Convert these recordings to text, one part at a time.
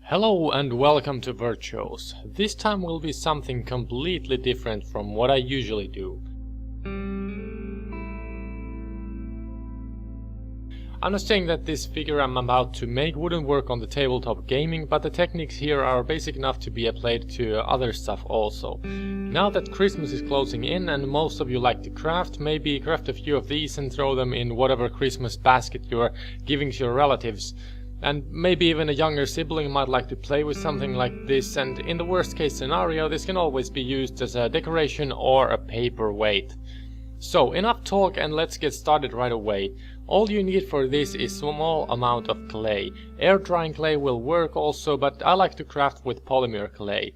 Hello and welcome to Virtuos. This time will be something completely different from what I usually do. I'm not saying that this figure I'm about to make wouldn't work on the tabletop gaming, but the techniques here are basic enough to be applied to other stuff also. Now that Christmas is closing in and most of you like to craft, maybe craft a few of these and throw them in whatever Christmas basket you're giving to your relatives. And maybe even a younger sibling might like to play with something like this, and in the worst case scenario this can always be used as a decoration or a paperweight. So enough talk and let's get started right away. All you need for this is a small amount of clay. Air drying clay will work also, but I like to craft with polymer clay.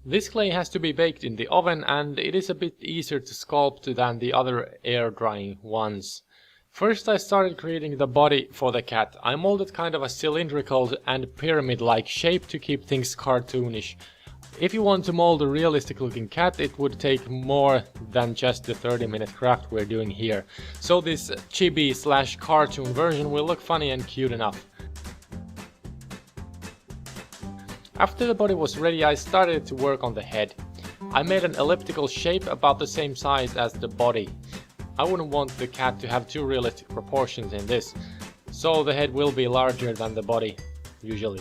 This clay has to be baked in the oven and it is a bit easier to sculpt than the other air drying ones. First I started creating the body for the cat. I molded kind of a cylindrical and pyramid-like shape to keep things cartoonish. If you want to mold a realistic looking cat, it would take more than just the 30-minute craft we're doing here. So this chibi/cartoon version will look funny and cute enough. After the body was ready, I started to work on the head. I made an elliptical shape about the same size as the body. I wouldn't want the cat to have too realistic proportions in this, so the head will be larger than the body, usually.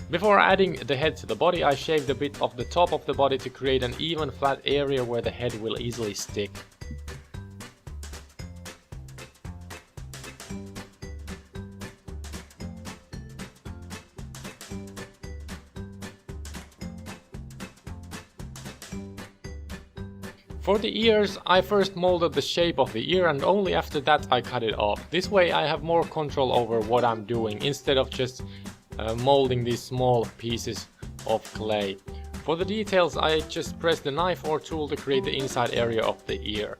Before adding the head to the body, I shaved a bit off the top of the body to create an even flat area where the head will easily stick. For the ears, I first molded the shape of the ear and only after that I cut it off. This way I have more control over what I'm doing instead of just molding these small pieces of clay. For the details I just press the knife or tool to create the inside area of the ear.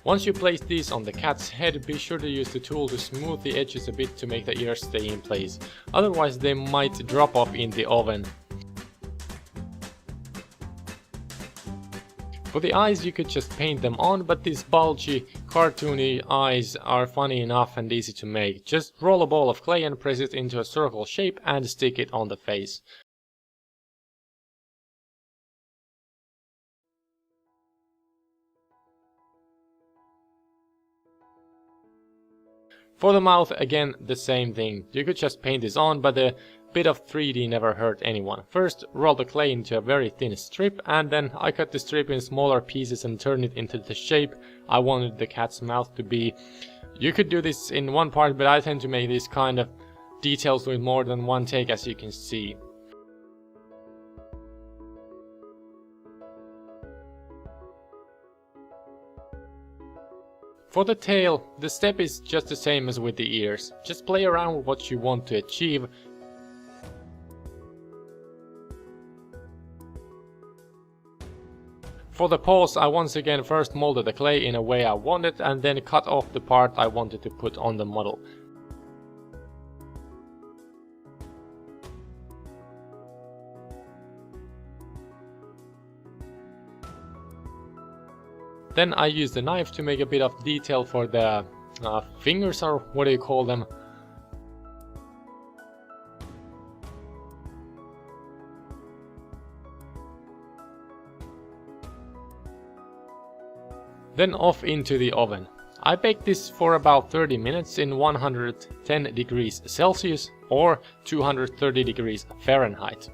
Once you place these on the cat's head, be sure to use the tool to smooth the edges a bit to make the ears stay in place, otherwise they might drop off in the oven. For the eyes you could just paint them on, but these bulgy, cartoony eyes are funny enough and easy to make. Just roll a ball of clay and press it into a circle shape and stick it on the face. For the mouth, again the same thing. You could just paint this on, but a bit of 3D never hurt anyone. First roll the clay into a very thin strip and then I cut the strip in smaller pieces and turn it into the shape I wanted the cat's mouth to be. You could do this in one part, but I tend to make these kind of details with more than one take, as you can see. For the tail, the step is just the same as with the ears. Just play around with what you want to achieve. For the paws, I once again first molded the clay in a way I wanted and then cut off the part I wanted to put on the model. Then I used the knife to make a bit of detail for the fingers, or what do you call them? Then off into the oven. I baked this for about 30 minutes in 110 degrees Celsius or 230 degrees Fahrenheit.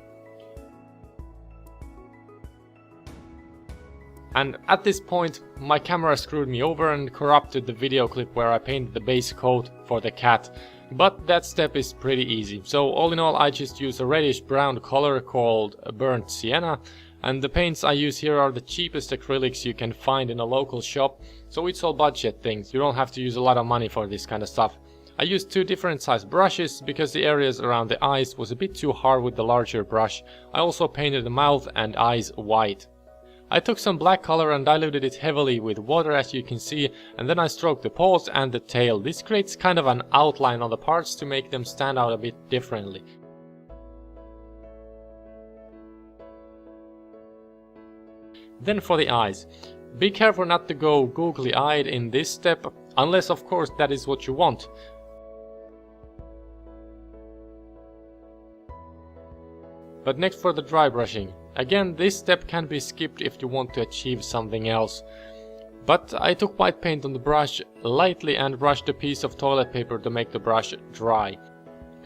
And at this point my camera screwed me over and corrupted the video clip where I painted the base coat for the cat. But that step is pretty easy. So all in all I just use a reddish brown color called burnt sienna. And the paints I use here are the cheapest acrylics you can find in a local shop. So it's all budget things. You don't have to use a lot of money for this kind of stuff. I used two different size brushes because the areas around the eyes was a bit too hard with the larger brush. I also painted the mouth and eyes white. I took some black color and diluted it heavily with water, as you can see, and then I stroked the paws and the tail. This creates kind of an outline on the parts to make them stand out a bit differently. Then for the eyes. Be careful not to go googly-eyed in this step, unless of course that is what you want. But next for the dry brushing. Again, this step can be skipped if you want to achieve something else. But I took white paint on the brush lightly and brushed a piece of toilet paper to make the brush dry.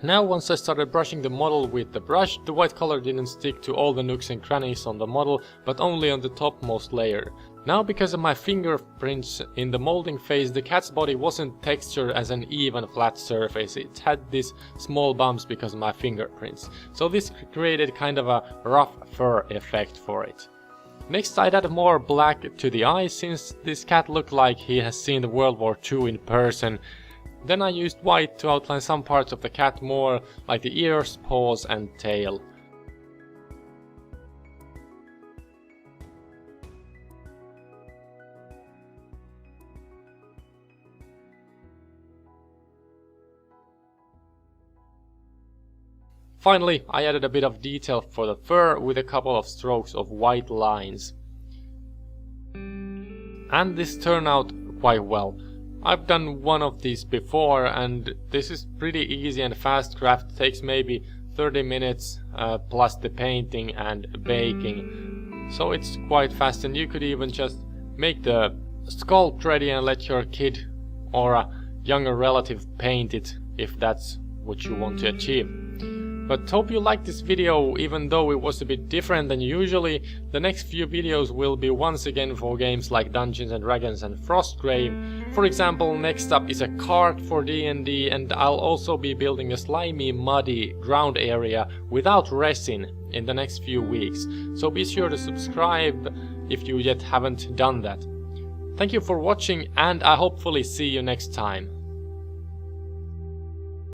Now once I started brushing the model with the brush, the white color didn't stick to all the nooks and crannies on the model, but only on the topmost layer. Now because of my fingerprints in the molding phase, the cat's body wasn't textured as an even flat surface. It had these small bumps because of my fingerprints. So this created kind of a rough fur effect for it. Next I added more black to the eyes, since this cat looked like he has seen the World War II in person. Then I used white to outline some parts of the cat more, like the ears, paws and tail. Finally, I added a bit of detail for the fur with a couple of strokes of white lines. And this turned out quite well. I've done one of these before, and this is pretty easy and fast craft. It takes maybe 30 minutes plus the painting and baking. So it's quite fast, and you could even just make the sculpt ready and let your kid or a younger relative paint it if that's what you want to achieve. But hope you liked this video, even though it was a bit different than usually. The next few videos will be once again for games like Dungeons and Dragons and Frostgrave. For example, next up is a cart for D&D, and I'll also be building a slimy, muddy ground area without resin in the next few weeks. So be sure to subscribe if you yet haven't done that. Thank you for watching, and I hopefully see you next time.